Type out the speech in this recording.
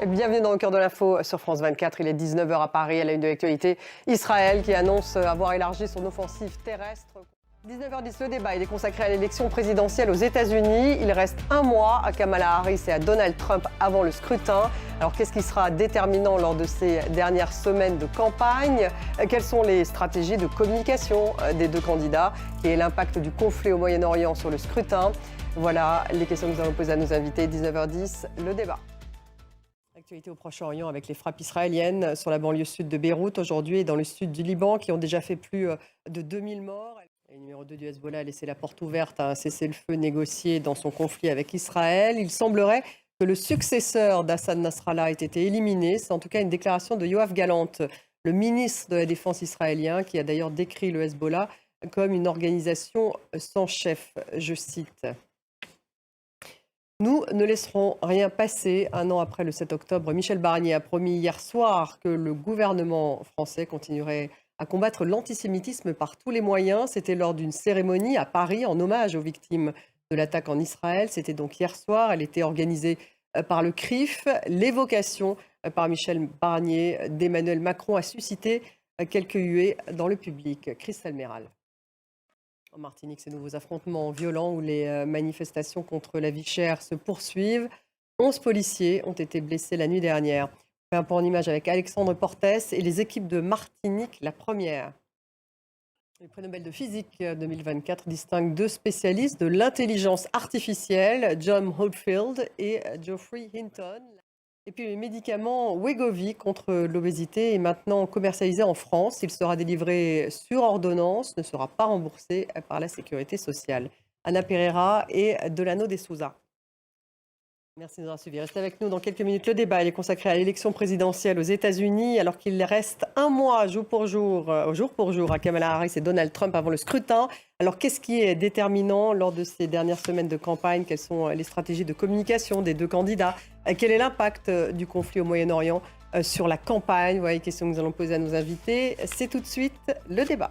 Bienvenue dans le cœur de l'info sur France 24. Il est 19 h à Paris. À la une de l'actualité, Israël qui annonce avoir élargi son offensive terrestre. 19h10, le débat il est consacré à l'élection présidentielle aux États-Unis. Il reste un mois à Kamala Harris et à Donald Trump avant le scrutin. Alors qu'est-ce qui sera déterminant lors de ces dernières semaines de campagne? Quelles sont les stratégies de communication des deux candidats? Quel est l'impact du conflit au Moyen-Orient sur le scrutin? Voilà les questions que nous allons poser à nos invités. 19h10, le débat. Actualité au Proche-Orient avec les frappes israéliennes sur la banlieue sud de Beyrouth aujourd'hui et dans le sud du Liban qui ont déjà fait plus de 2000 morts. Le numéro 2 du Hezbollah a laissé la porte ouverte à un cessez-le-feu négocié dans son conflit avec Israël. Il semblerait que le successeur d'Hassan Nasrallah ait été éliminé. C'est en tout cas une déclaration de Yoav Gallant, le ministre de la Défense israélien, qui a d'ailleurs décrit le Hezbollah comme une organisation sans chef, je cite. Nous ne laisserons rien passer. Un an après le 7 octobre, Michel Barnier a promis hier soir que le gouvernement français continuerait à combattre l'antisémitisme par tous les moyens. C'était lors d'une cérémonie à Paris en hommage aux victimes de l'attaque en Israël. C'était donc hier soir. Elle était organisée par le CRIF. L'évocation par Michel Barnier d'Emmanuel Macron a suscité quelques huées dans le public. Christelle Méral. En Martinique, ces nouveaux affrontements violents où les manifestations contre la vie chère se poursuivent. 11 policiers ont été blessés la nuit dernière. On fait un point en image avec Alexandre Portès et les équipes de Martinique, la première. Le prix Nobel de physique 2024 distingue deux spécialistes de l'intelligence artificielle, John Hopfield et Geoffrey Hinton. Et puis le médicament Wegovy contre l'obésité est maintenant commercialisé en France. Il sera délivré sur ordonnance, ne sera pas remboursé par la Sécurité sociale. Anna Pereira et Delano de Souza. Merci de nous avoir suivis. Restez avec nous dans quelques minutes. Le débat il est consacré à l'élection présidentielle aux États-Unis, alors qu'il reste un mois, jour pour jour, à Kamala Harris et Donald Trump avant le scrutin. Alors, qu'est-ce qui est déterminant lors de ces dernières semaines de campagne? Quelles sont les stratégies de communication des deux candidats? Quel est l'impact du conflit au Moyen-Orient sur la campagne? Voilà les questions que nous allons poser à nos invités. C'est tout de suite le débat.